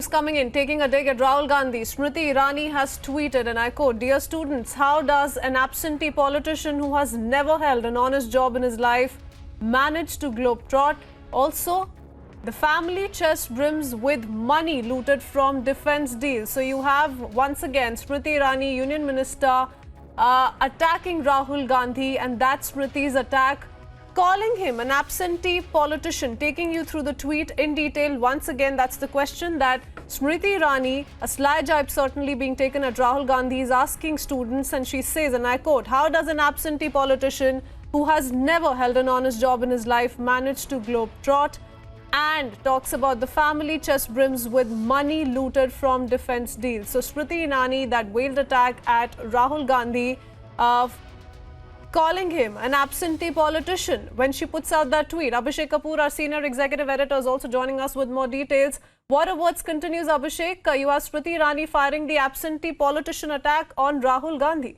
coming in, taking a dig at Rahul Gandhi. Smriti Irani has tweeted, and I quote, "Dear students, how does an absentee politician who has never held an honest job in his life manage to globetrot? Also, the family chest brims with money looted from defense deals." So you have, once again, Smriti Irani, Union Minister, attacking Rahul Gandhi, and that's Smriti's attack, calling him an absentee politician. Taking you through the tweet in detail. Once again, that's the question that Smriti Irani, a sly jibe certainly being taken at Rahul Gandhi, is asking students, and she says, and I quote, "How does an absentee politician who has never held an honest job in his life manage to globetrot?" And talks about the family chest brims with money looted from defense deals. So Smriti Irani, that veiled attack at Rahul Gandhi, calling him an absentee politician when she puts out that tweet. Abhishek Kapoor, our senior executive editor, is also joining us with more details. What a words continues, Abhishek. You have Smriti Irani firing the absentee politician attack on Rahul Gandhi.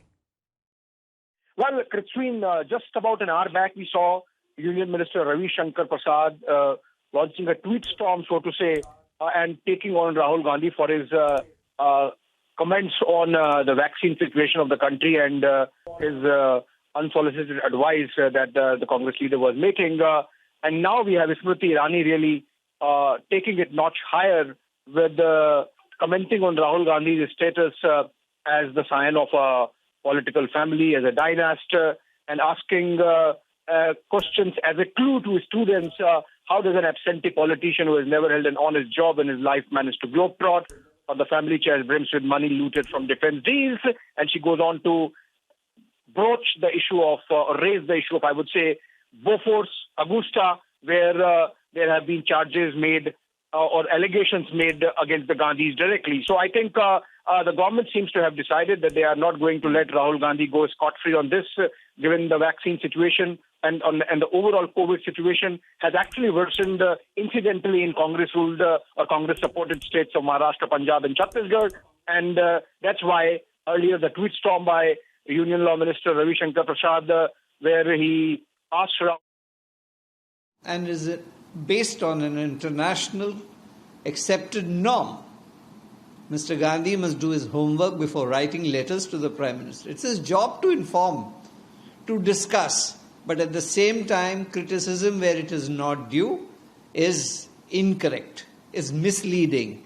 Well, Christine, just about an hour back, we saw Union Minister Ravi Shankar Prasad launching a tweet storm, so to say, and taking on Rahul Gandhi for his comments on the vaccine situation of the country and his unsolicited advice that the Congress leader was making. And now we have Smriti Irani really taking it notch higher with commenting on Rahul Gandhi's status as the scion of a political family, as a dynast, and asking questions as a clue to students. How does an absentee politician who has never held an honest job in his life manage to globetrot? Or the family chest brims with money looted from defense deals? And she goes on to broach the issue of, or raise the issue of, I would say, Bofors, Augusta, where there have been charges made or allegations made against the Gandhis directly. So I think the government seems to have decided that they are not going to let Rahul Gandhi go scot-free on this, given the vaccine situation and the overall COVID situation has actually worsened incidentally in Congress-ruled or Congress-supported states of Maharashtra, Punjab and Chhattisgarh. And that's why earlier the tweet storm by Union Law Minister Ravi Shankar Prasad, where he asked Rahul. And is it based on an international accepted norm? Mr. Gandhi must do his homework before writing letters to the Prime Minister. It's his job to inform, to discuss, but at the same time, criticism where it is not due is incorrect, is misleading,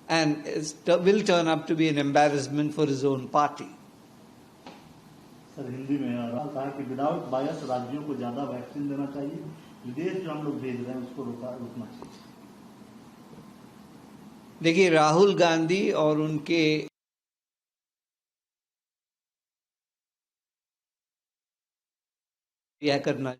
and will turn up to be an embarrassment for his own party. Sir Hindi में कहा कि without बायस राज्यों को ज्यादा vaccine देना चाहिए, विदेश जो हम लोग भेज रहे हैं उसको रुकना चाहिए। देखिए, राहुल गांधी और उनके क्या करना।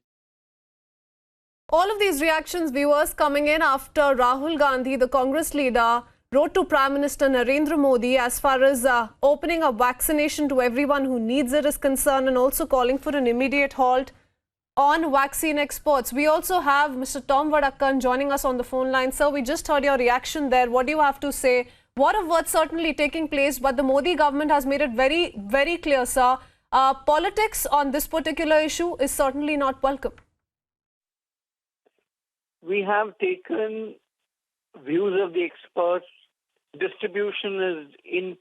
All of these reactions, viewers, coming in after Rahul Gandhi, the Congress leader, wrote to Prime Minister Narendra Modi as far as opening up vaccination to everyone who needs it is concerned, and also calling for an immediate halt on vaccine exports. We also have Mr. Tom Vadakkan joining us on the phone line. Sir, we just heard your reaction there. What do you have to say? What of what's certainly taking place, but the Modi government has made it very, very clear, sir. Politics on this particular issue is certainly not welcome. We have taken views of the experts. Distribution is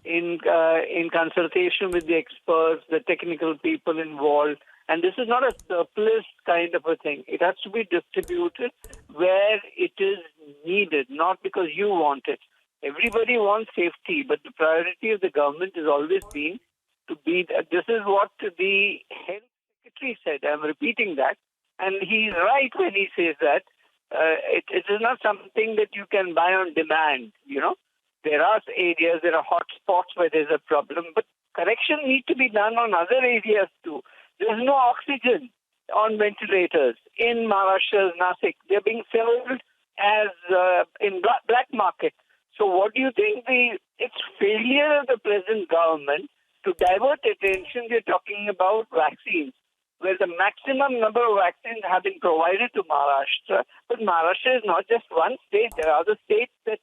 in consultation with the experts, the technical people involved. And this is not a surplus kind of a thing. It has to be distributed where it is needed, not because you want it. Everybody wants safety, but the priority of the government has always been to be that. This is what the health secretary said. I'm repeating that. And he's right when he says that. It is not something that you can buy on demand, you know. There are areas, there are hot spots where there's a problem, but correction needs to be done on other areas too. There's no oxygen on ventilators in Maharashtra's Nasik. They're being sold as in black market. So what do you think? It's failure of the present government to divert attention. We're talking about vaccines, where the maximum number of vaccines have been provided to Maharashtra. But Maharashtra is not just one state. There are other states that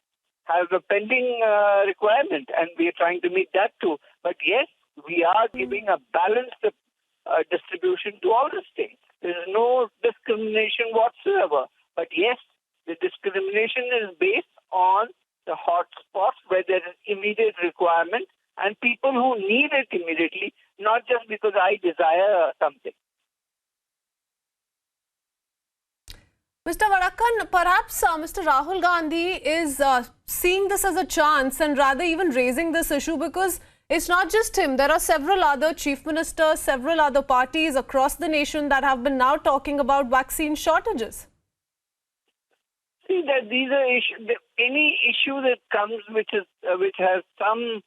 have a pending requirement, and we are trying to meet that too. But yes, we are giving a balanced distribution to all the states. There is no discrimination whatsoever. But yes, the discrimination is based on the hot immediate requirement and people who need it immediately, not just because I desire something. Mr. Varakan, perhaps Mr. Rahul Gandhi is seeing this as a chance and rather even raising this issue, because it's not just him. There are several other chief ministers, several other parties across the nation that have been now talking about vaccine shortages. See that these are any issue that comes which has some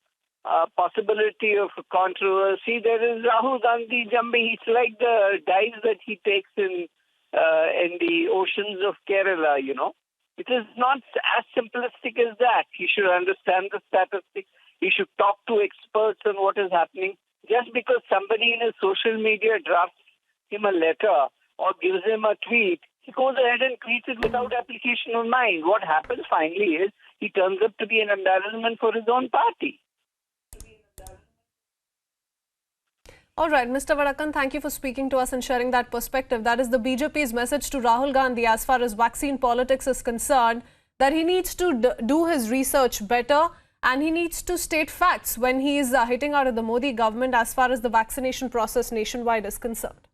possibility of controversy. There is Rahul Gandhi jumping. It's like the dives that he takes in the oceans of Kerala. It is not as simplistic as that. He should understand the statistics. He should talk to experts on what is happening. Just because somebody in his social media drafts him a letter or gives him a tweet, he goes ahead and tweets it without application of mind. What happens finally is he turns up to be an embarrassment for his own party. All right, Mr. Varakan, thank you for speaking to us and sharing that perspective. That is the BJP's message to Rahul Gandhi as far as vaccine politics is concerned, that he needs to do his research better and he needs to state facts when he is hitting out at the Modi government as far as the vaccination process nationwide is concerned.